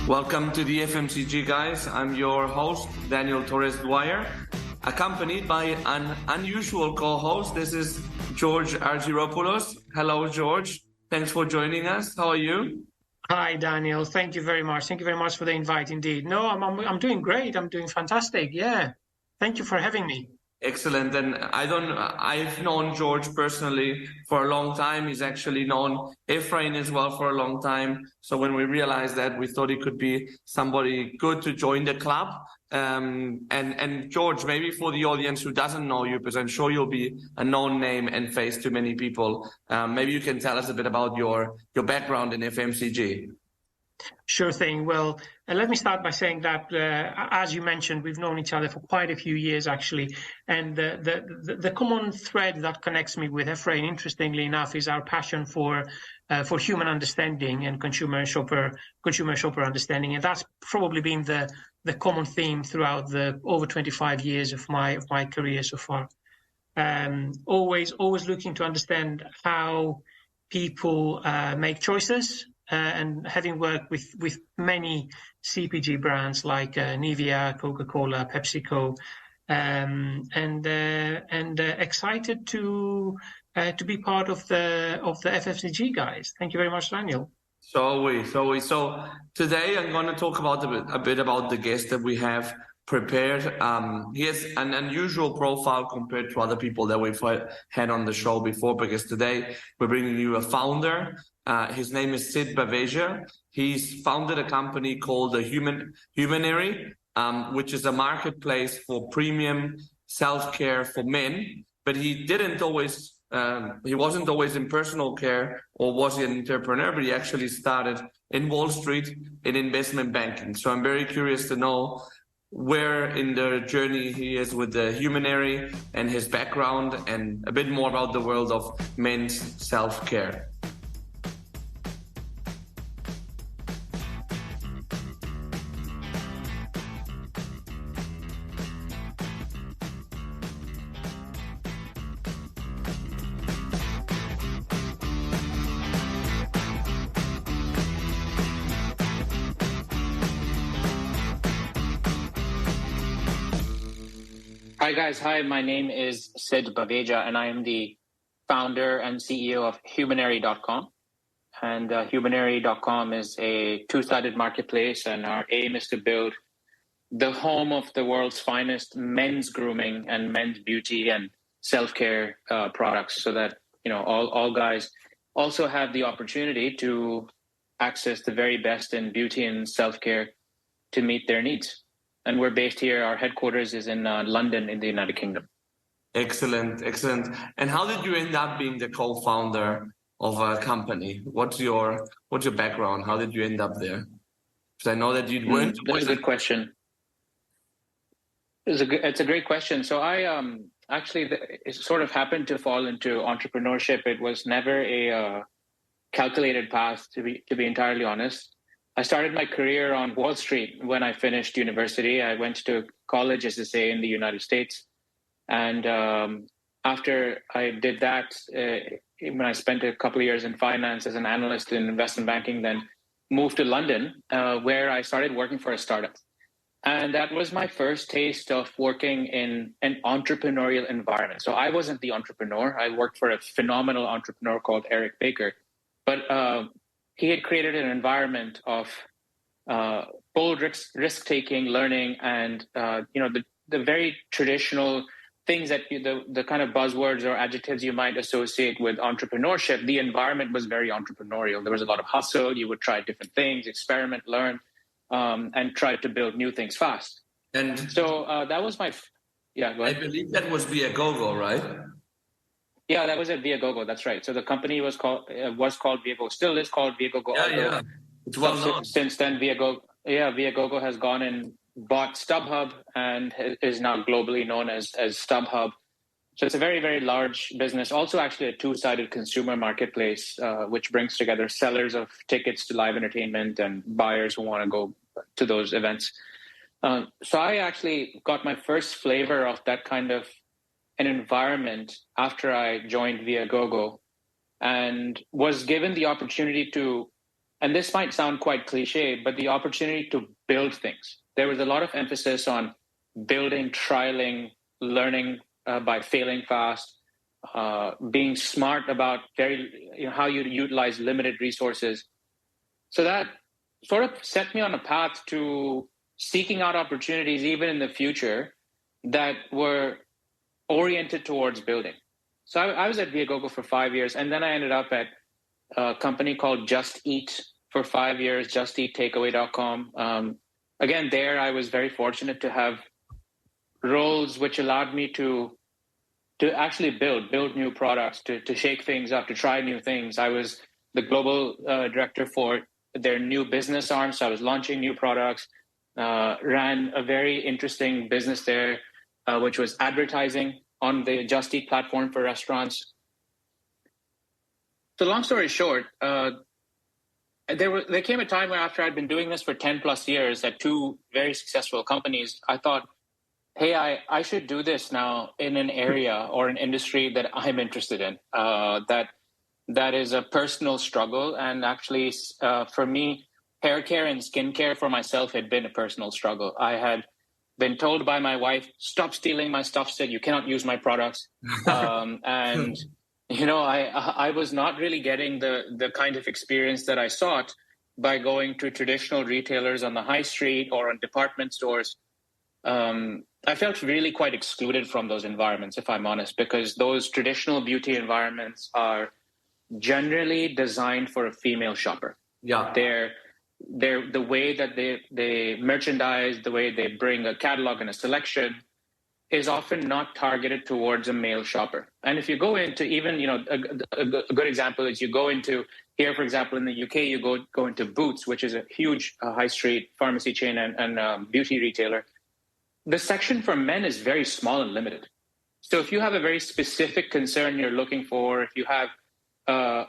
Welcome to the FMCG, guys. I'm your host, Daniel Torres Dwyer, accompanied by an unusual co-host. This is George Argyropoulos. Hello, George. Thanks for joining us. How are you? Hi, Daniel. Thank you very much. Thank you very much for the invite. Indeed. No, I'm doing great. I'm doing fantastic. Yeah. Thank you for having me. Excellent. And I've known George personally for a long time. He's actually known Ephraim as well for a long time. So when we realized that, we thought he could be somebody good to join the club. And George, maybe for the audience who doesn't know you, because I'm sure you'll be a known name and face to many people, maybe you can tell us a bit about your background in FMCG. Sure thing. Well, let me start by saying that, as you mentioned, we've known each other for quite a few years, actually. And the common thread that connects me with Ephraim, interestingly enough, is our passion for human understanding and consumer shopper understanding. And that's probably been the common theme throughout the over 25 years of my career so far. Always looking to understand how people make choices. And having worked with many CPG brands like Nivea, Coca-Cola, PepsiCo, and excited to be part of the FFCG guys. Thank you very much, Daniel. So today I'm going to talk about a bit about the guest that we have prepared. He has an unusual profile compared to other people that we've had on the show before, because today we're bringing you a founder. His name is Sid Baveja. He's founded a company called Humanery, which is a marketplace for premium self-care for men. But he wasn't always in personal care, or was he an entrepreneur, but he actually started in Wall Street in investment banking. So I'm very curious to know where in the journey he is with the Humanery and his background, and a bit more about the world of men's self-care. Hi guys, my name is Sid Baveja, and I am the founder and CEO of Humanery.com. And Humanery.com is a two-sided marketplace, and our aim is to build the home of the world's finest men's grooming and men's beauty and self-care products, so that all guys also have the opportunity to access the very best in beauty and self-care to meet their needs. And we're based here. Our headquarters is in London, in the United Kingdom. Excellent. And how did you end up being the co-founder of a company? What's your background? How did you end up there? Because I know that you weren't. That's a good question. It's a great question. So I it sort of happened to fall into entrepreneurship. It was never a calculated path, to be entirely honest. I started my career on Wall Street when I finished university. I went to college, as they say, in the United States. And after I did that, when I spent a couple of years in finance as an analyst in investment banking, then moved to London, where I started working for a startup. And that was my first taste of working in an entrepreneurial environment. So I wasn't the entrepreneur. I worked for a phenomenal entrepreneur called Eric Baker. But he had created an environment of bold risk-taking, learning, and the very traditional things that the kind of buzzwords or adjectives you might associate with entrepreneurship. The environment was very entrepreneurial. There was a lot of hustle. You would try different things, experiment, learn, and try to build new things fast. And so that was my go ahead. I believe that was Viagogo, right? Yeah, that was at Viagogo. That's right. So the company was called Viagogo. Still is called Viagogo. Yeah. It's well known. Since then, Viagogo has gone and bought StubHub and is now globally known as StubHub. So it's a very, very large business. Also, actually, a two-sided consumer marketplace, which brings together sellers of tickets to live entertainment and buyers who want to go to those events. So I actually got my first flavor of that kind of an environment after I joined Viagogo, and was given the opportunity to and this might sound quite cliche, but the opportunity to build things. There was a lot of emphasis on building, trialing, learning by failing fast, being smart about how you utilize limited resources. So that sort of set me on a path to seeking out opportunities even in the future that were oriented towards building. So I was at Viagogo for 5 years, and then I ended up at a company called Just Eat for 5 years, justeattakeaway.com. Again, there I was very fortunate to have roles which allowed me to actually build new products, to shake things up, to try new things. I was the global director for their new business arm, so I was launching new products, ran a very interesting business there, which was advertising on the Just Eat platform for restaurants. So long story short, there came a time where after I'd been doing this for 10 plus years at two very successful companies, I thought, hey, I should do this now in an area or an industry that I'm interested in, that is a personal struggle. And actually, for me, hair care and skincare for myself had been a personal struggle. I had been told by my wife, stop stealing my stuff, Sid, you cannot use my products. And I was not really getting the kind of experience that I sought by going to traditional retailers on the high street or on department stores. I felt really quite excluded from those environments, if I'm honest, because those traditional beauty environments are generally designed for a female shopper. Yeah, they're the way that they merchandise, the way they bring a catalog and a selection is often not targeted towards a male shopper. And if you go into even, a good example is you go into here, for example, in the UK, you go into Boots, which is a huge high street pharmacy chain and beauty retailer. The section for men is very small and limited. So if you have a very specific concern you're looking for, if you have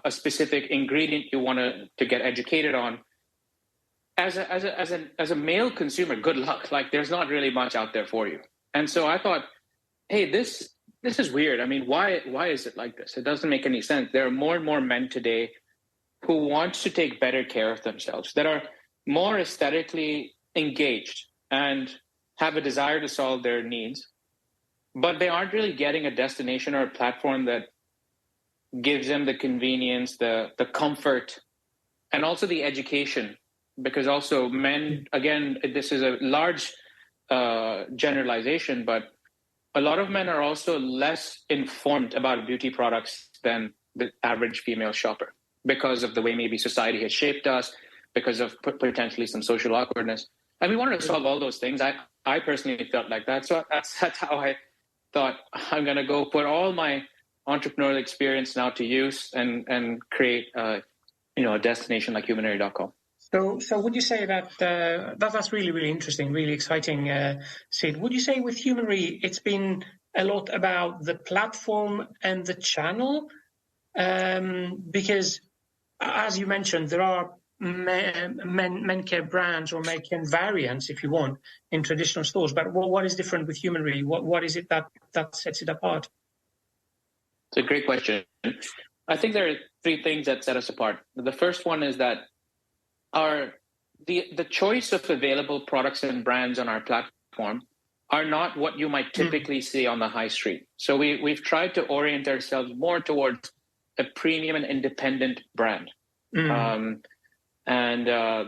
a specific ingredient you want to get educated on, as a male consumer, good luck. Like there's not really much out there for you. And so I thought, hey, this is weird. I mean, why is it like this? It doesn't make any sense. There are more and more men today who want to take better care of themselves, that are more aesthetically engaged and have a desire to solve their needs, but they aren't really getting a destination or a platform that gives them the convenience, the comfort, and also the education. Because also men, again, this is a large generalization, but a lot of men are also less informed about beauty products than the average female shopper because of the way maybe society has shaped us, because of potentially some social awkwardness. And we wanted to solve all those things. I personally felt like that. So that's how I thought I'm going to go put all my entrepreneurial experience now to use and create a destination like Humanery.com. So would you say that that's really, really interesting, really exciting, Sid? Would you say with Humanery, it's been a lot about the platform and the channel? Because, as you mentioned, there are men care brands or men care variants, if you want, in traditional stores. But what is different with Humanery? What is it that sets it apart? It's a great question. I think there are three things that set us apart. The first one is that the choice of available products and brands on our platform are not what you might typically see on the high street. So we've tried to orient ourselves more towards a premium and independent brand.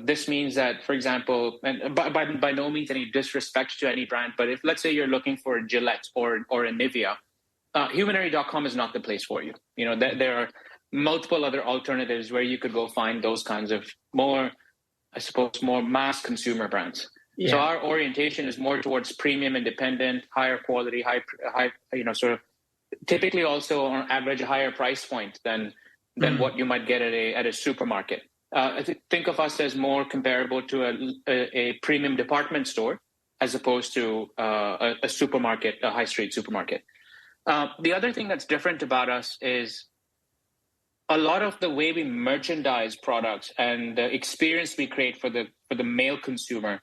This means that, for example, and by no means any disrespect to any brand, but if let's say you're looking for a Gillette or a Nivea, Humanery.com is not the place for you. There are multiple other alternatives where you could go find those kinds of more mass consumer brands. Yeah. So our orientation is more towards premium, independent, higher quality, high, sort of typically also on average a higher price point than what you might get at a supermarket. Think of us as more comparable to a premium department store as opposed to a supermarket, a high street supermarket. The other thing that's different about us is a lot of the way we merchandise products and the experience we create for the male consumer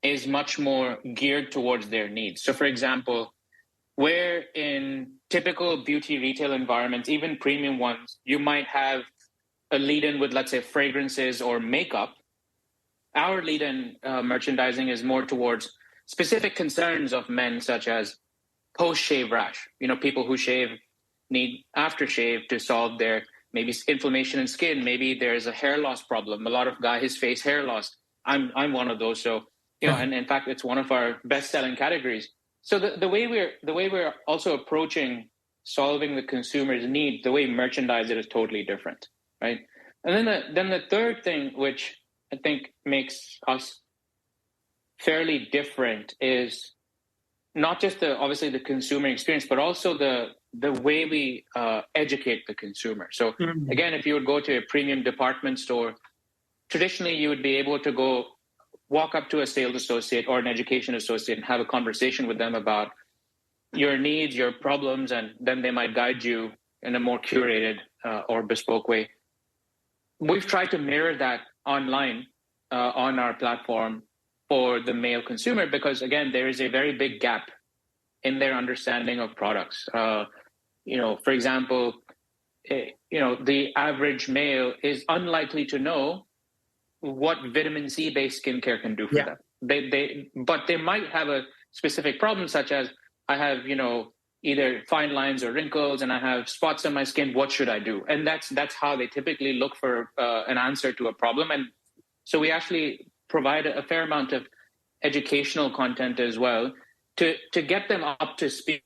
is much more geared towards their needs. So, for example, where in typical beauty retail environments, even premium ones, you might have a lead-in with, let's say, fragrances or makeup, our lead-in merchandising is more towards specific concerns of men, such as post-shave rash. People who shave need aftershave to solve their maybe inflammation in skin. Maybe there's a hair loss problem. A lot of guys face hair loss. I'm one of those. So and in fact, it's one of our best-selling categories. So the way we're also approaching solving the consumer's need, the way we merchandise it is totally different, right? And then the third thing, which I think makes us fairly different, is not just obviously the consumer experience, but also the way we educate the consumer. So again, if you would go to a premium department store, traditionally you would be able to walk up to a sales associate or an education associate and have a conversation with them about your needs, your problems, and then they might guide you in a more curated or bespoke way. We've tried to mirror that online on our platform for the male consumer, because again, there is a very big gap in their understanding of products. For example, the average male is unlikely to know what vitamin C based skincare can do for them. But they might have a specific problem, such as, I have either fine lines or wrinkles, and I have spots on my skin. What should I do? And that's how they typically look for an answer to a problem. And so we actually provide a fair amount of educational content as well to get them up to speed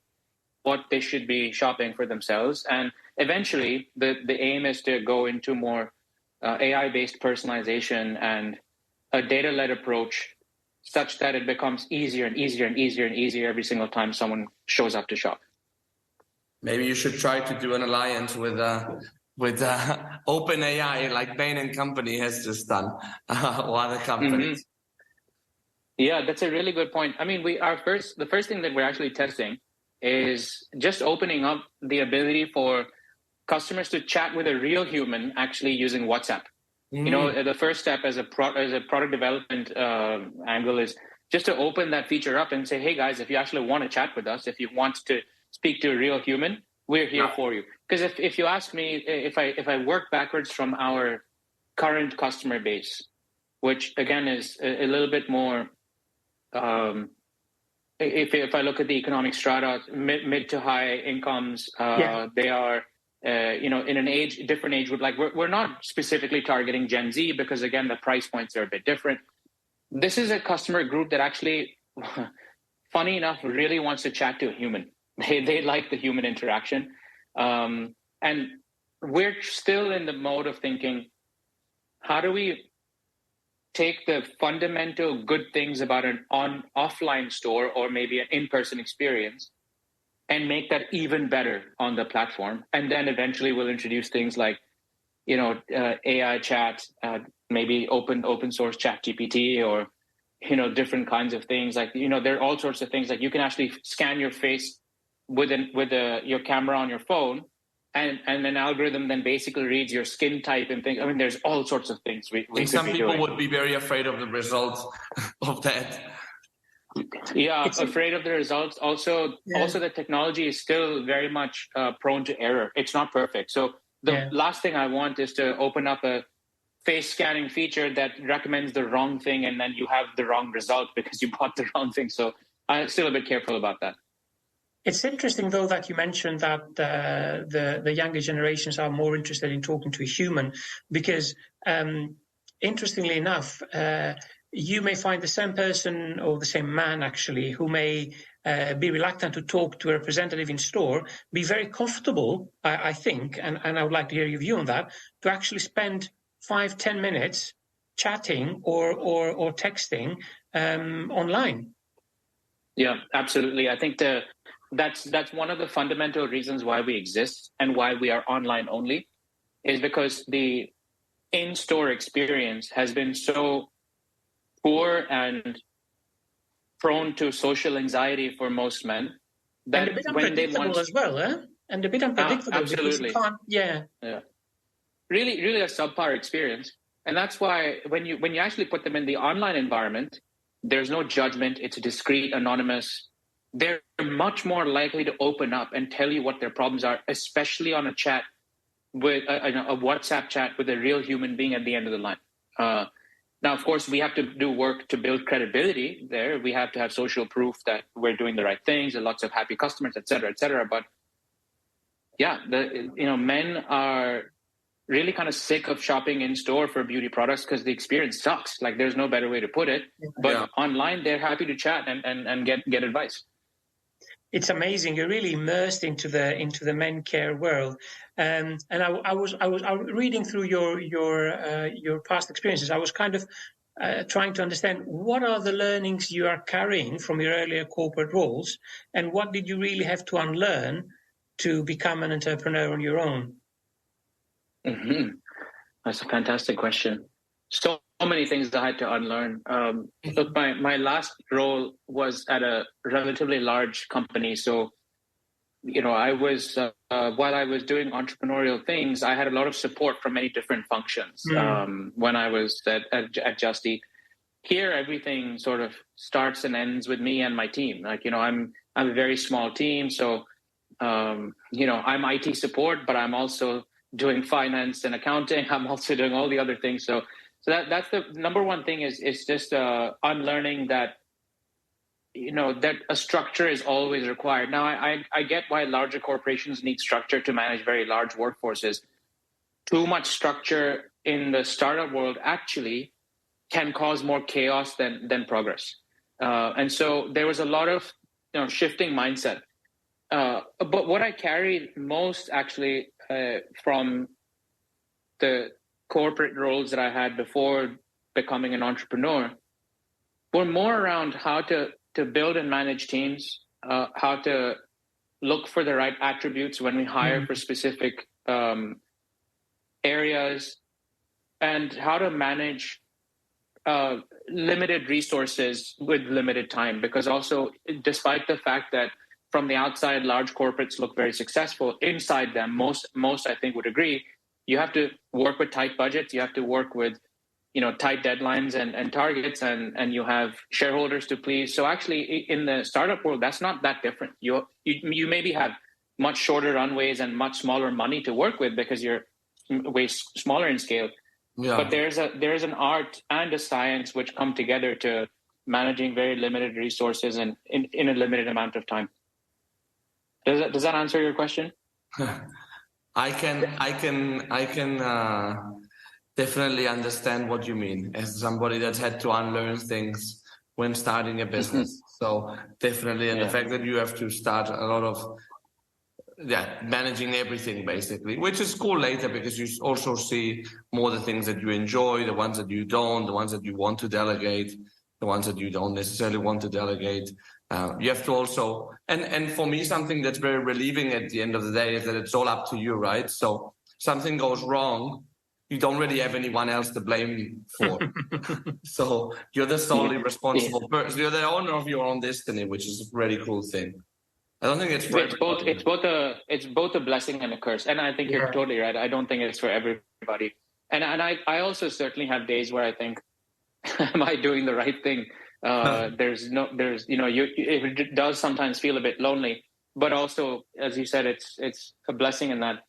what they should be shopping for themselves. And eventually, the aim is to go into more AI-based personalization and a data-led approach, such that it becomes easier and easier and easier and easier every single time someone shows up to shop. Maybe you should try to do an alliance with OpenAI, like Bain and Company has just done, or other companies. Mm-hmm. Yeah, that's a really good point. I mean, the first thing that we're actually testing is just opening up the ability for customers to chat with a real human, actually using WhatsApp. The first step as a product development angle is just to open that feature up and say, hey guys, if you actually want to chat with us, if you want to speak to a real human, we're here for you. Because if you ask me, if I work backwards from our current customer base, which again is a little bit more, if I look at the economic strata, mid to high incomes, they are in an different age group. Like we're not specifically targeting Gen Z, because again, the price points are a bit different. This is a customer group that actually, funny enough, really wants to chat to a human. They like the human interaction. And we're still in the mode of thinking, how do we take the fundamental good things about an offline store or maybe an in-person experience and make that even better on the platform? And then eventually we'll introduce things like, AI chat, maybe open source chat GPT, or, different kinds of things. Like, there are all sorts of things. Like you can actually scan your face with your camera on your phone, and an algorithm then basically reads your skin type and things. I mean, there's all sorts of things we could some be people doing. Would be very afraid of the results of that. Yeah, afraid of the results. Also, the technology is still very much prone to error. It's not perfect. So the last thing I want is to open up a face scanning feature that recommends the wrong thing, and then you have the wrong result because you bought the wrong thing. So I'm still a bit careful about that. It's interesting, though, that you mentioned that the younger generations are more interested in talking to a human, because interestingly enough, you may find the same person or the same man, actually, who may be reluctant to talk to a representative in store, be very comfortable, I think, and I would like to hear your view on that, to actually spend 5-10 minutes chatting or texting online. Yeah, absolutely. I think that's one of the fundamental reasons why we exist and why we are online only, is because the in-store experience has been so poor and prone to social anxiety for most men that and a bit unpredictable as well, and a bit unpredictable. Absolutely. Because you can't, Really a subpar experience. And that's why when you actually put them in the online environment, there's no judgment. It's discreet, anonymous. They're much more likely to open up and tell you what their problems are, especially on a chat with a WhatsApp chat with a real human being at the end of the line. Now, of course, we have to do work to build credibility there. We have to have social proof that we're doing the right things and lots of happy customers, et cetera, et cetera. But yeah, men are really kind of sick of shopping in store for beauty products because the experience sucks. Like, there's no better way to put it. But online, they're happy to chat and get advice. It's amazing. You're really immersed into the men care world. And I was reading through your past experiences. I was kind of trying to understand what are the learnings you are carrying from your earlier corporate roles, and what did you really have to unlearn to become an entrepreneur on your own? Mm-hmm. That's a fantastic question. So many things I had to unlearn. Look, my last role was at a relatively large company. So, I was, while I was doing entrepreneurial things, I had a lot of support from many different functions when I was at Just Eat. Here, everything sort of starts and ends with me and my team. Like, I'm a very small team. So, I'm IT support, but I'm also doing finance and accounting. I'm also doing all the other things. So that's the number one thing is just unlearning that, that a structure is always required. Now, I get why larger corporations need structure to manage very large workforces. Too much structure in the startup world actually can cause more chaos than progress. And so there was a lot of shifting mindset. But what I carried most actually from the corporate roles that I had before becoming an entrepreneur were more around how to build and manage teams, how to look for the right attributes when we hire for specific areas, and how to manage limited resources with limited time. Because also, despite the fact that from the outside, large corporates look very successful, inside them, most I think would agree, you have to work with tight budgets. You have to work with, tight deadlines and targets, and you have shareholders to please. So actually, in the startup world, that's not that different. You maybe have much shorter runways and much smaller money to work with because you're way smaller in scale. Yeah. But there's an art and a science which come together to managing very limited resources and in a limited amount of time. Does that answer your question? I can definitely understand what you mean as somebody that's had to unlearn things when starting a business. So definitely, and the fact that you have to start a lot of managing everything basically, which is cool later because you also see more the things that you enjoy, the ones that you don't, the ones that you want to delegate, the ones that you don't necessarily want to delegate. You have to also, and for me, something that's very relieving at the end of the day is that it's all up to you, right? So something goes wrong, you don't really have anyone else to blame for. So you're the solely responsible person. You're the owner of your own destiny, which is a really cool thing. I don't think it's for everybody. It's both a blessing and a curse. And I think you're totally right. I don't think it's for everybody. And I also certainly have days where I think, am I doing the right thing? It does sometimes feel a bit lonely, but also, as you said, it's a blessing in that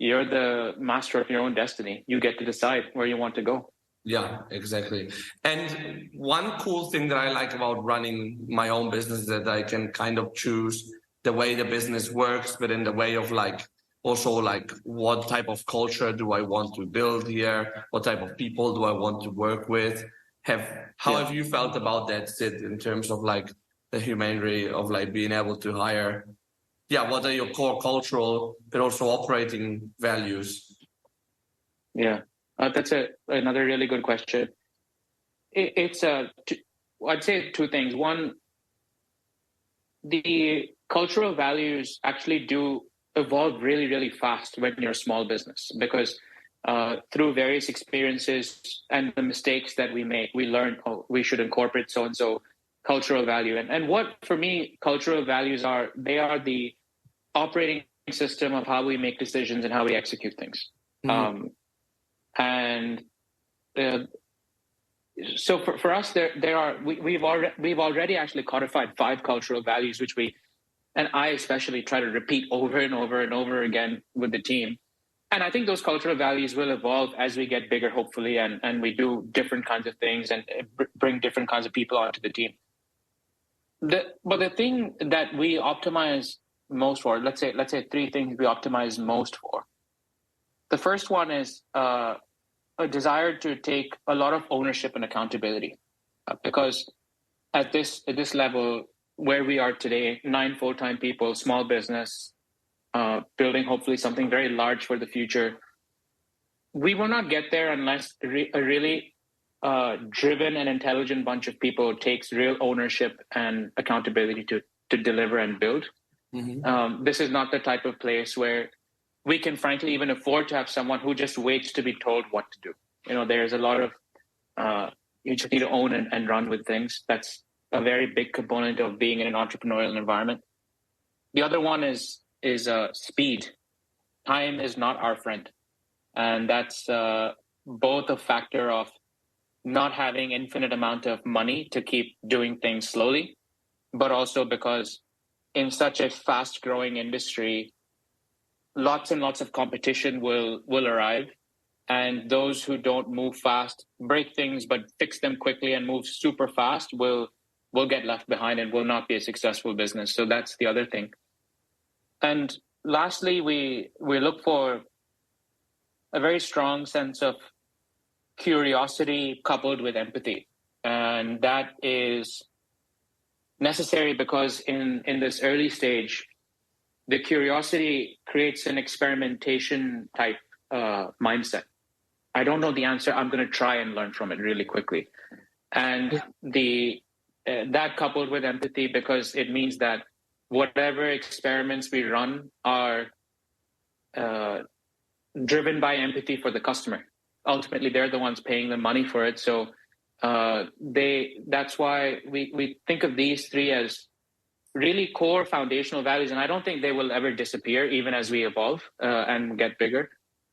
you're the master of your own destiny. You get to decide where you want to go. Yeah, exactly. And one cool thing that I like about running my own business is that I can kind of choose the way the business works, but in the way of also what type of culture do I want to build here? What type of people do I want to work with? How have you felt about that, Sid, in terms of the Humanery of being able to hire? Yeah, what are your core cultural but also operating values? Yeah, that's another really good question. I'd say two things. One, the cultural values actually do evolve really, really fast when you're a small business because through various experiences and the mistakes that we make, we learn, we should incorporate so-and-so cultural value. And what, for me, cultural values are, they are the operating system of how we make decisions and how we execute things. Mm-hmm. So for us, we've already actually codified 5 cultural values, which I especially try to repeat over and over and over again with the team. And I think those cultural values will evolve as we get bigger, hopefully, and we do different kinds of things and bring different kinds of people onto the team. But the thing that we optimize most for, let's say 3 things we optimize most for. The first one is a desire to take a lot of ownership and accountability, because at this level where we are today, 9 full-time people, small business, building hopefully something very large for the future, we will not get there unless a really driven and intelligent bunch of people takes real ownership and accountability to deliver and build. Mm-hmm. This is not the type of place where we can frankly even afford to have someone who just waits to be told what to do. There's a lot of you just need to own and run with things. That's a very big component of being in an entrepreneurial environment. The other one is speed. Time is not our friend, and that's both a factor of not having infinite amount of money to keep doing things slowly, but also because in such a fast-growing industry, lots and lots of competition will arrive, and those who don't move fast, break things, but fix them quickly and move super fast will get left behind and will not be a successful business. So that's the other thing. And lastly, we look for a very strong sense of curiosity coupled with empathy. And that is necessary because in this early stage, the curiosity creates an experimentation type mindset. I don't know the answer. I'm going to try and learn from it really quickly. And that coupled with empathy, because it means that whatever experiments we run are driven by empathy for the customer. Ultimately, they're the ones paying the money for it. So that's why we think of these 3 as really core foundational values. And I don't think they will ever disappear, even as we evolve and get bigger,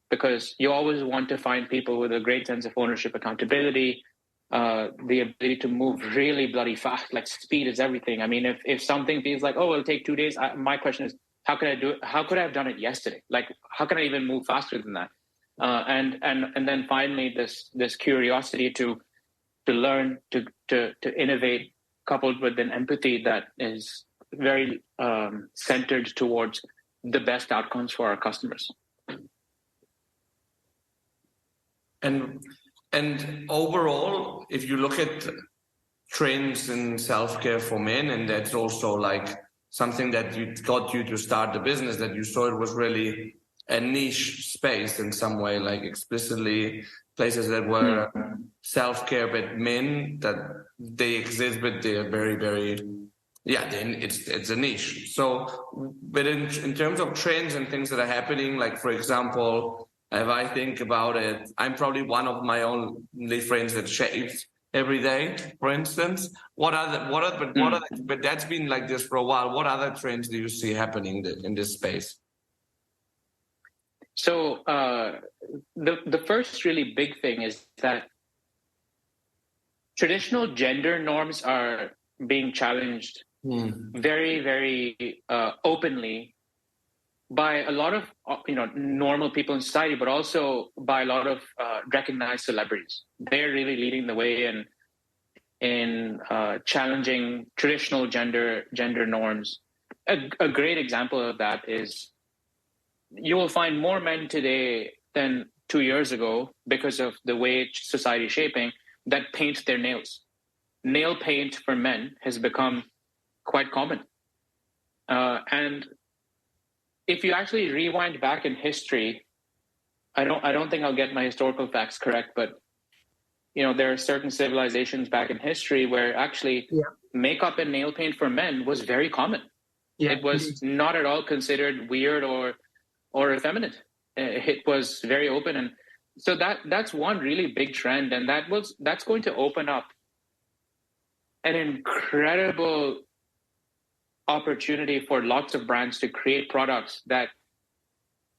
because you always want to find people with a great sense of ownership, accountability, the ability to move really bloody fast. Like, speed is everything. I mean, if something feels like, oh, it'll take 2 days, my question is, how could I do it? How could I have done it yesterday? Like, how can I even move faster than that? And then finally, this curiosity to learn, to innovate, coupled with an empathy that is very centered towards the best outcomes for our customers. And overall, if you look at trends in self-care for men, and that's also like something that got you to start the business, that you saw it was really a niche space in some way, like explicitly places that were self-care, but men, that they exist, but they're very, very, then it's a niche. So, but in terms of trends and things that are happening, like, for example, if I think about it, I'm probably one of my only friends that shaves every day, for instance. But that's been like this for a while. What other trends do you see happening in this space? So the first really big thing is that traditional gender norms are being challenged very, very openly by a lot of normal people in society, but also by a lot of recognized celebrities. They're really leading the way in challenging traditional gender norms. A great example of that is you will find more men today than 2 years ago, because of the way society is shaping, that paint their nails. Nail paint for men has become quite common. And if you actually rewind back in history, I don't think I'll get my historical facts correct, but there are certain civilizations back in history where actually makeup and nail paint for men was very common. Yeah, it was not at all considered weird or effeminate. It was very open, and so that's one really big trend, and that's going to open up an incredible opportunity for lots of brands to create products that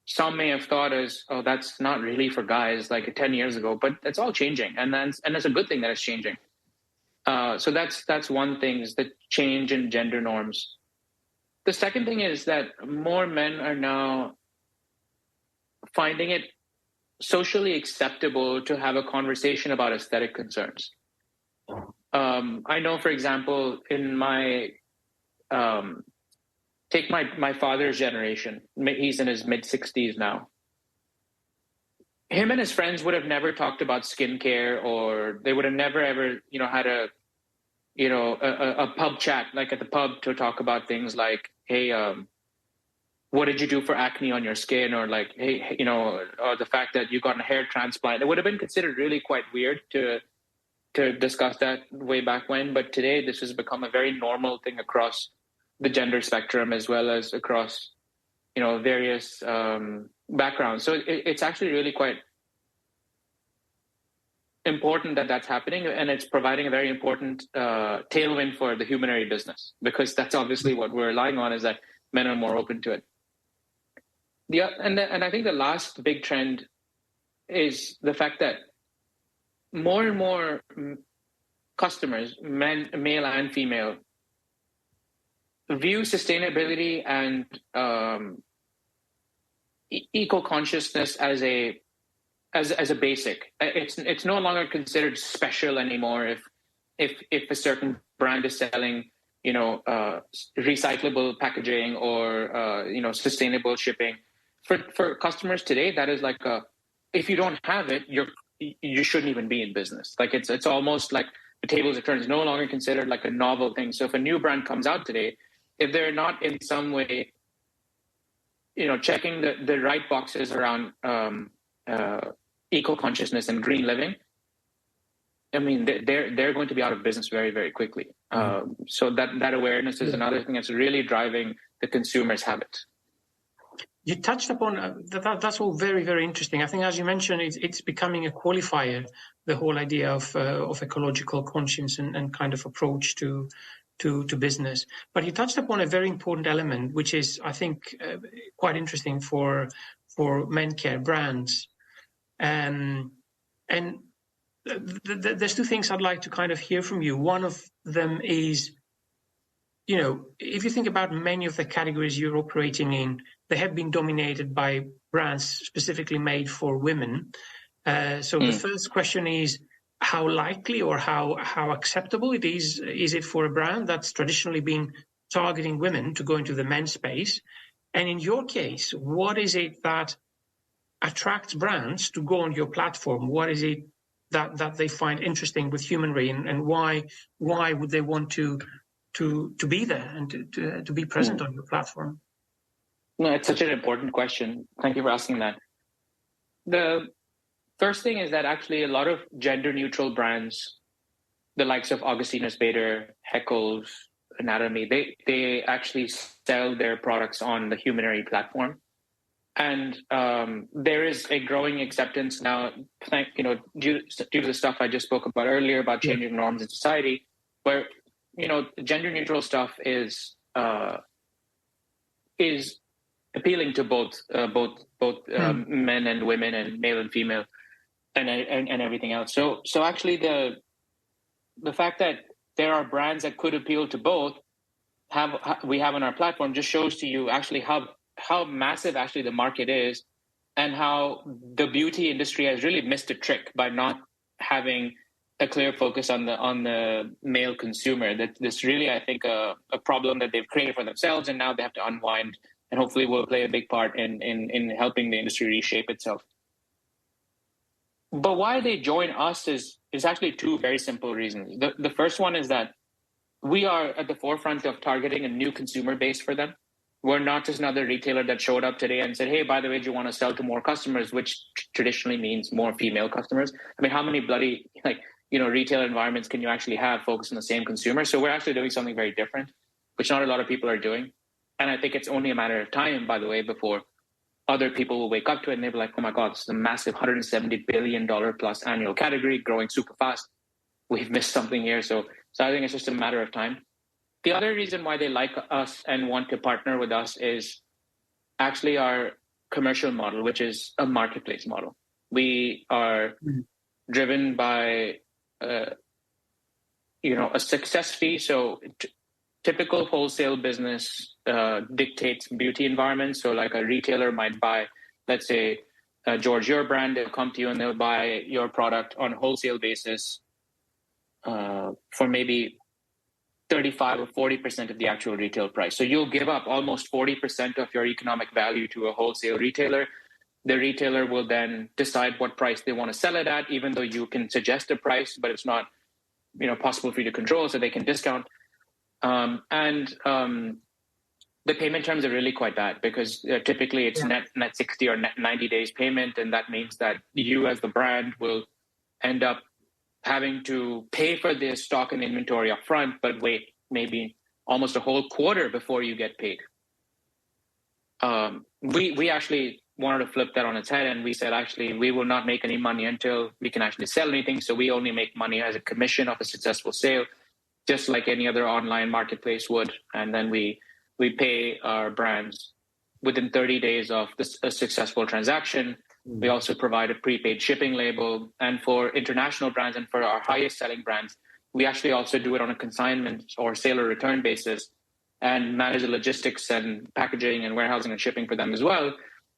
some may have thought as, oh, that's not really for guys, like 10 years ago, but it's all changing, and it's a good thing that it's changing. So that's one thing, is the change in gender norms. The second thing is that more men are now finding it socially acceptable to have a conversation about aesthetic concerns. I know, for example, in my take my father's generation. He's in his mid-60s now. Him and his friends would have never talked about skincare, or they would have never ever, had a pub chat, like at the pub, to talk about things like, hey, what did you do for acne on your skin? Or like, hey, or the fact that you got a hair transplant. It would have been considered really quite weird to discuss that way back when. But today, this has become a very normal thing across the gender spectrum, as well as across, various backgrounds. So it's actually really quite important that that's happening, and it's providing a very important tailwind for the Humanery business, because that's obviously what we're relying on, is that men are more open to it. And I think the last big trend is the fact that more and more customers, male and female, view sustainability and eco-consciousness as a basic. It's no longer considered special anymore if a certain brand is selling, recyclable packaging or sustainable shipping. For customers today, that is like if you don't have it, you shouldn't even be in business. Like it's almost like the tables are turned. It's no longer considered like a novel thing. So if a new brand comes out today, if they're not in some way, checking the right boxes around eco-consciousness and green living, I mean, they're going to be out of business very, very quickly. So that awareness is another thing that's really driving the consumer's habits. You touched upon that's all very, very interesting. I think, as you mentioned, it's becoming a qualifier, the whole idea of ecological conscience and kind of approach to business. But you touched upon a very important element, which is, I think, quite interesting for men care brands. And there's two things I'd like to kind of hear from you. One of them is, if you think about many of the categories you're operating in, they have been dominated by brands specifically made for women. So the first question is, how likely or how acceptable it is it for a brand that's traditionally been targeting women to go into the men's space? And in your case, what is it that attracts brands to go on your platform? What is it that they find interesting with Humanery, and why would they want to be there and to be present on your platform? No, it's such an important question. Thank you for asking that. The first thing is that actually a lot of gender-neutral brands, the likes of Augustinus Bader, Heckles, Anatomy, they actually sell their products on the Humanery platform. And there is a growing acceptance now, due to the stuff I just spoke about earlier about changing norms in society, where gender-neutral stuff is appealing to both men and women and male and female and everything else. So actually the fact that there are brands that could appeal to both we have on our platform just shows to you actually how massive actually the market is, and how the beauty industry has really missed a trick by not having a clear focus on the male consumer. That this really, I think, a problem that they've created for themselves, and now they have to unwind, and hopefully will play a big part in helping the industry reshape itself. But why they join us is actually two very simple reasons. The first one is that we are at the forefront of targeting a new consumer base for them. We're not just another retailer that showed up today and said, hey, by the way, do you want to sell to more customers, which traditionally means more female customers? I mean, how many bloody retail environments can you actually have focused on the same consumer? So we're actually doing something very different, which not a lot of people are doing. And I think it's only a matter of time, by the way, before other people will wake up to it and they'll be like, oh my God, this is a massive $170 billion plus annual category growing super fast. We've missed something here. So I think it's just a matter of time. The other reason why they like us and want to partner with us is actually our commercial model, which is a marketplace model. We are driven by, a success fee. So typical wholesale business dictates beauty environments. So like a retailer might buy, let's say, George, your brand, they'll come to you and they'll buy your product on a wholesale basis for maybe 35 or 40% of the actual retail price. So you'll give up almost 40% of your economic value to a wholesale retailer. The retailer will then decide what price they want to sell it at, even though you can suggest a price, but it's not possible for you to control, so they can discount. The payment terms are really quite bad because typically it's net 60 or net 90 days payment, and that means that you as the brand will end up having to pay for the stock and inventory up front, but wait maybe almost a whole quarter before you get paid. We actually wanted to flip that on its head, and we said, actually, we will not make any money until we can actually sell anything. So we only make money as a commission of a successful sale, just like any other online marketplace would. And then we pay our brands within 30 days of a successful transaction. We also provide a prepaid shipping label. And for international brands and for our highest selling brands, we actually also do it on a consignment or sale or return basis and manage the logistics and packaging and warehousing and shipping for them as well,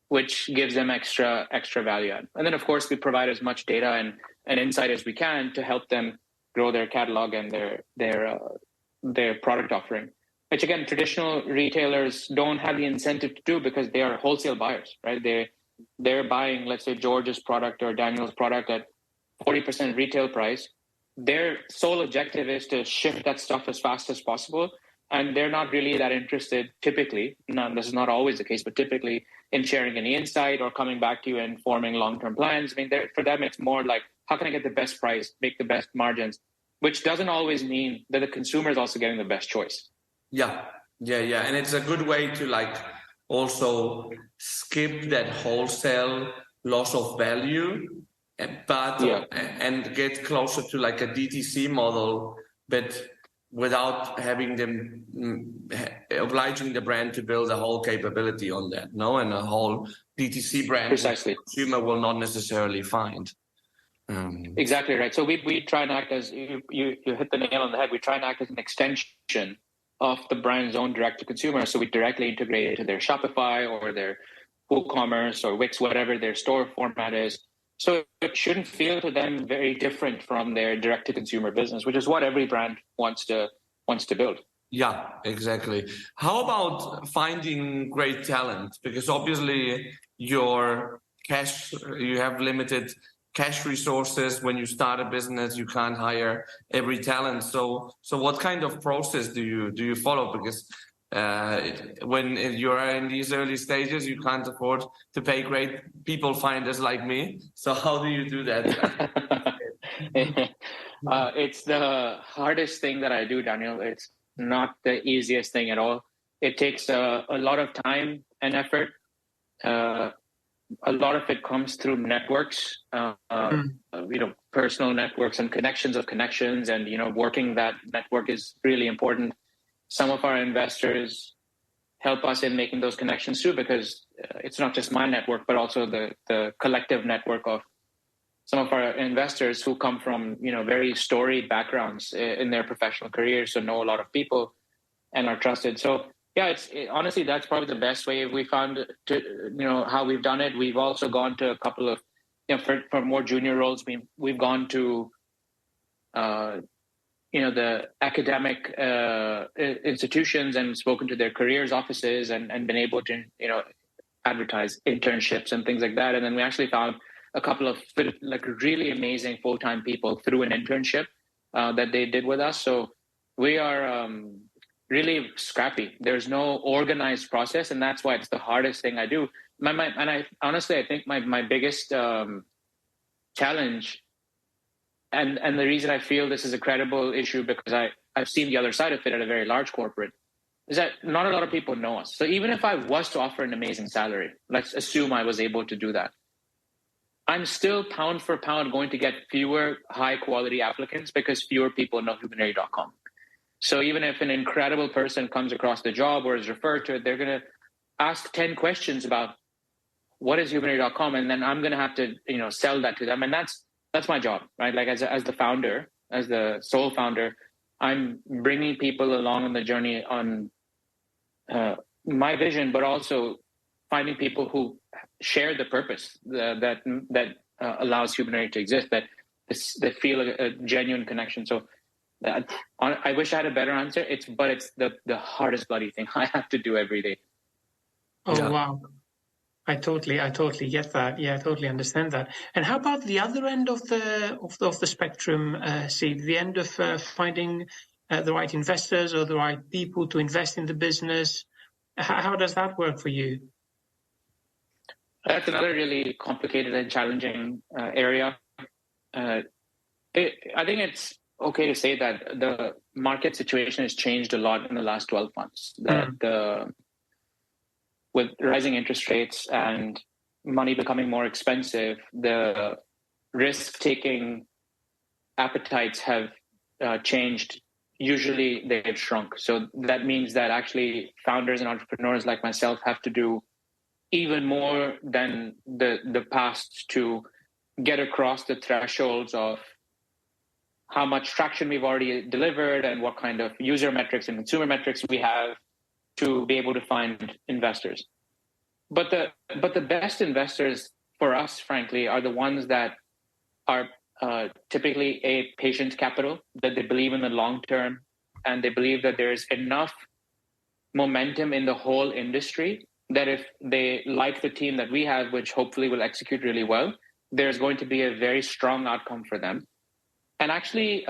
which gives them extra value add. And then, of course, we provide as much data and insight as we can to help them grow their catalog and their product offering, which, again, traditional retailers don't have the incentive to do because they are wholesale buyers, right? They're buying, let's say, George's product or Daniel's product at 40% retail price. Their sole objective is to ship that stuff as fast as possible. And they're not really that interested, typically, this is not always the case, but typically in sharing any insight or coming back to you and forming long-term plans. I mean, for them, it's more like, how can I get the best price, make the best margins, which doesn't always mean that the consumer is also getting the best choice. Yeah. And it's a good way to also skip that wholesale loss of value, and get closer to a DTC model, but without having them obliging the brand to build a whole capability on that, and a whole DTC brand precisely the consumer will not necessarily find. Exactly right. So we try and act as you hit the nail on the head. We try and act as an extension of the brand's own direct to consumer. So we directly integrate into their Shopify or their WooCommerce or Wix, whatever their store format is. So it shouldn't feel to them very different from their direct to consumer business, which is what every brand wants to build. Yeah, exactly. How about finding great talent? Because obviously you have limited cash resources. When you start a business, you can't hire every talent. So what kind of process do you follow? Because when you're in these early stages, you can't afford to pay great people finders like me. So how do you do that? It's the hardest thing that I do, Daniel. It's not the easiest thing at all. It takes a lot of time and effort. A lot of it comes through networks, personal networks and connections of connections. And, working that network is really important. Some of our investors help us in making those connections too, because it's not just my network, but also the collective network of some of our investors who come from, very storied backgrounds in their professional careers, so know a lot of people and are trusted. So yeah, honestly, that's probably the best way we found to, how we've done it. We've also gone to a couple of, for more junior roles, we've gone to, the academic institutions and spoken to their careers offices and been able to, advertise internships and things like that. And then we actually found a couple of really amazing full-time people through an internship that they did with us. So we are really scrappy. There's no organized process, and that's why it's the hardest thing I do. I think my biggest challenge, and the reason I feel this is a credible issue, because I've seen the other side of it at a very large corporate, is that not a lot of people know us. So even if I was to offer an amazing salary, let's assume I was able to do that, I'm still pound for pound going to get fewer high quality applicants because fewer people know Humanery.com. So even if an incredible person comes across the job or is referred to it, they're going to ask 10 questions about what is Humanery.com, and then I'm going to have to, sell that to them. And that's my job, right? Like as the founder, as the sole founder, I'm bringing people along on the journey on my vision, but also finding people who share the purpose that allows Humanery to exist, that feel a genuine connection. So I wish I had a better answer. But it's the hardest bloody thing I have to do every day. Oh, yeah. Wow. I totally get that. Yeah, I totally understand that. And how about the other end of the spectrum, Sid, the end of finding the right investors or the right people to invest in the business? How does that work for you? That's another really complicated and challenging area. I think it's okay to say that the market situation has changed a lot in the last 12 months. That with rising interest rates and money becoming more expensive, the risk-taking appetites have changed. Usually they've shrunk. So that means that actually founders and entrepreneurs like myself have to do even more than the past to get across the thresholds of how much traction we've already delivered and what kind of user metrics and consumer metrics we have to be able to find investors. But the best investors for us, frankly, are the ones that are typically a patient capital, that they believe in the long term, and they believe that there's enough momentum in the whole industry that if they like the team that we have, which hopefully will execute really well, there's going to be a very strong outcome for them. And actually,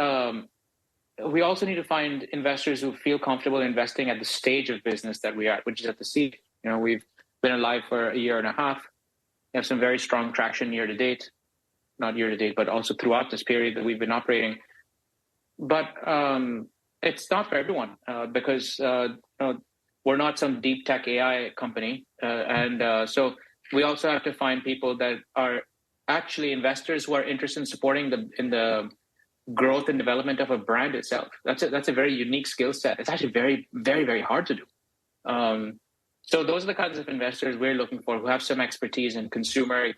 we also need to find investors who feel comfortable investing at the stage of business that we are at, which is at the seed. We've been alive for a year and a half. We have some very strong traction year to date, not year to date, but also throughout this period that we've been operating. But it's not for everyone because we're not some deep tech AI company. So we also have to find people that are actually investors who are interested in supporting the growth and development of a brand itself. That's a very unique skill set. It's actually very, very, very hard to do. So those are the kinds of investors we're looking for, who have some expertise in consumer,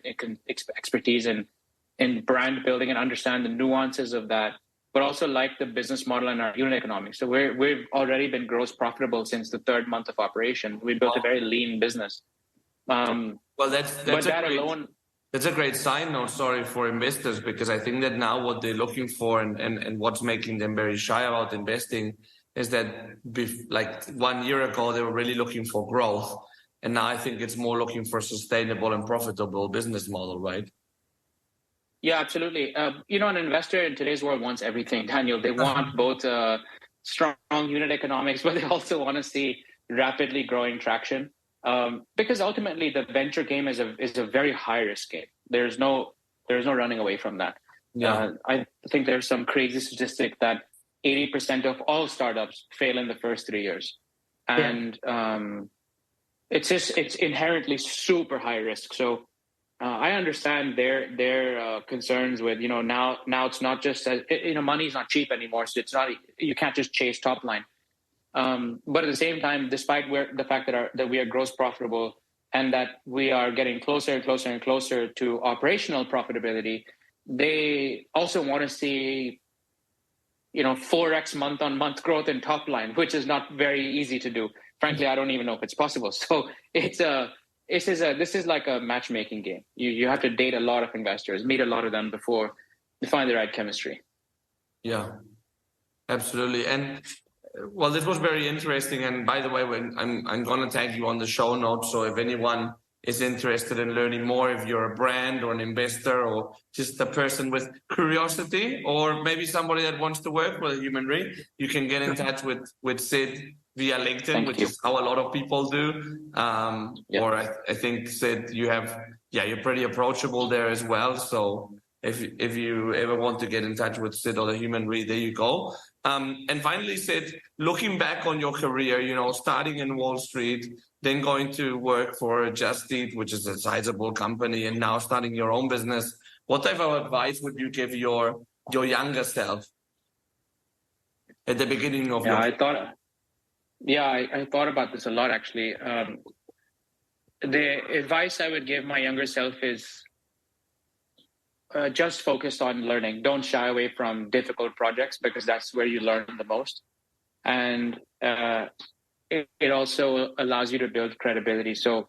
expertise in brand building and understand the nuances of that, but also like the business model and our unit economics. So we've already been gross profitable since the third month of operation. We built a very lean business. Well, that's a great sign note, for investors, because I think that now what they're looking for and what's making them very shy about investing is that like 1 year ago, they were really looking for growth. And now I think it's more looking for sustainable and profitable business model, right? Yeah, absolutely. An investor in today's world wants everything, Daniel. They want both strong unit economics, but they also want to see rapidly growing traction. Because ultimately the venture game is a very high risk game. There's no running away from that. Yeah. I think there's some crazy statistic that 80% of all startups fail in the first 3 years. And it's inherently super high risk. So I understand their concerns with, now it's not just, money's not cheap anymore. So you can't just chase top line. But at the same time, despite the fact that we are gross profitable and that we are getting closer and closer and closer to operational profitability, they also want to see, 4x month-on-month growth in top line, which is not very easy to do. Frankly, I don't even know if it's possible. So this is like a matchmaking game. You have to date a lot of investors, meet a lot of them before you find the right chemistry. Yeah, absolutely. And well, this was very interesting. And by the way, I'm going to tag you on the show notes. So if anyone is interested in learning more, if you're a brand or an investor or just a person with curiosity, or maybe somebody that wants to work with Humanery, you can get in touch with Sid via LinkedIn, which is how a lot of people do. Or I think, Sid, you're pretty approachable there as well. So if you ever want to get in touch with Sid or the Humanery, there you go. And finally, Sid, looking back on your career, starting in Wall Street, then going to work for Just Eat, which is a sizable company, and now starting your own business, what type of advice would you give your younger self at the beginning of your career? I thought about this a lot, actually. The advice I would give my younger self is just focus on learning. Don't shy away from difficult projects, because that's where you learn the most. And it also allows you to build credibility. So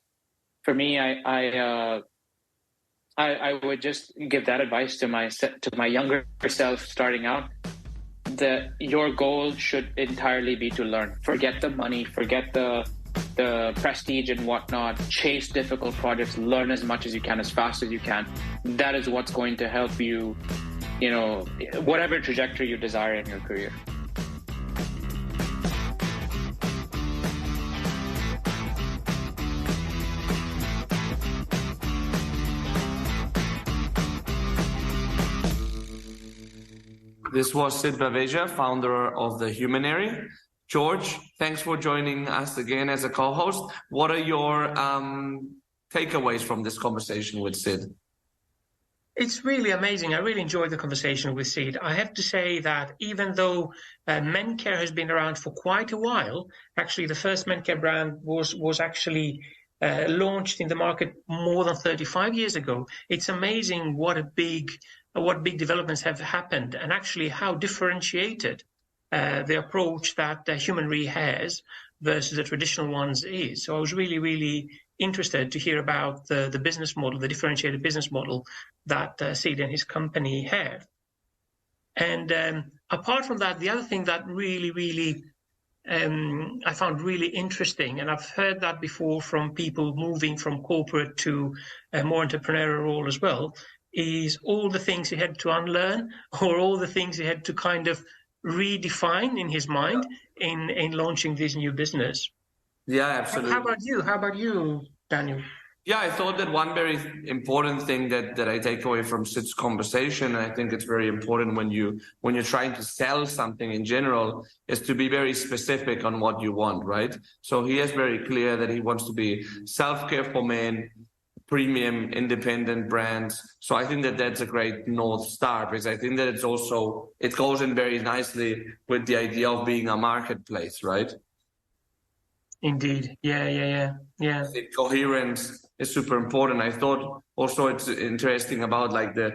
for me, I would just give that advice to my younger self starting out. That your goal should entirely be to learn. Forget the money, forget the prestige and whatnot. Chase difficult projects, learn as much as you can, as fast as you can. That is what's going to help you, whatever trajectory you desire in your career. This was Sid Baveja, founder of the Humanery. George, thanks for joining us again as a co-host. What are your takeaways from this conversation with Sid? It's really amazing. I really enjoyed the conversation with Sid. I have to say that even though MenCare has been around for quite a while, actually the first MenCare brand was actually launched in the market more than 35 years ago. It's amazing what big developments have happened, and actually how differentiated the approach that Humanery has versus the traditional ones is. So I was really, really interested to hear about the business model, the differentiated business model that Sid and his company have. And apart from that, the other thing that really I found really interesting, and I've heard that before from people moving from corporate to a more entrepreneurial role as well, is all the things he had to unlearn, or all the things he had to kind of redefine in his mind in launching this new business. Yeah, absolutely. How about you, Daniel? Yeah, I thought that one very important thing that I take away from Sid's conversation, and I think it's very important when you're trying to sell something in general, is to be very specific on what you want, right? So he is very clear that he wants to be self-care for men, premium independent brands. So I think that that's a great North Star, because I think that it goes in very nicely with the idea of being a marketplace, right? Indeed. Yeah. I think coherence is super important. I thought also it's interesting about like the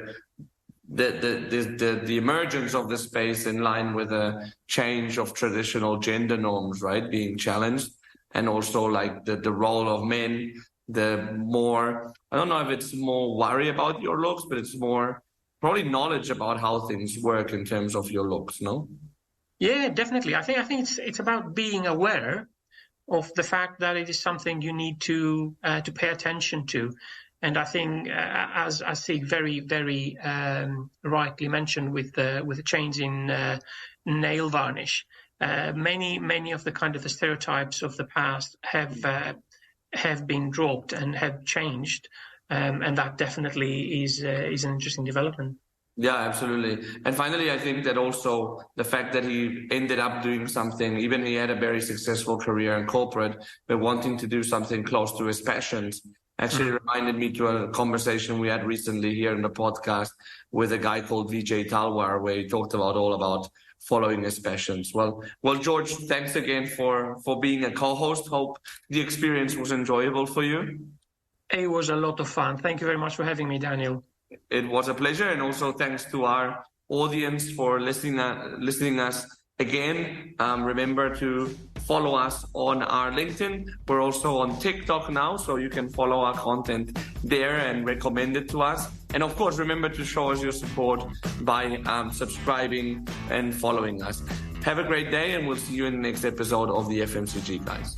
emergence of the space in line with a change of traditional gender norms, right? Being challenged, and also like the role of men. The more, I don't know if it's more worry about your looks, but it's more probably knowledge about how things work in terms of your looks, no? Yeah, definitely. I think it's about being aware of the fact that it is something you need to pay attention to. And I think, as Sid very rightly mentioned, with the change in nail varnish, many of the kind of the stereotypes of the past have been dropped and have changed, and that definitely is an interesting development. Yeah, absolutely. And finally, I think that also the fact that he ended up doing something, even he had a very successful career in corporate, but wanting to do something close to his passions, actually reminded me to a conversation we had recently here in the podcast with a guy called Vijay Talwar, where he talked all about following his passions. Well, George, thanks again for being a co-host. Hope the experience was enjoyable for you. It was a lot of fun. Thank you very much for having me, Daniel. It was a pleasure, and also thanks to our audience for listening us again. Remember to follow us on our LinkedIn. We're also on TikTok now, so you can follow our content there and recommend it to us. And of course, remember to show us your support by subscribing and following us. Have a great day, and we'll see you in the next episode of the FMCG Guys.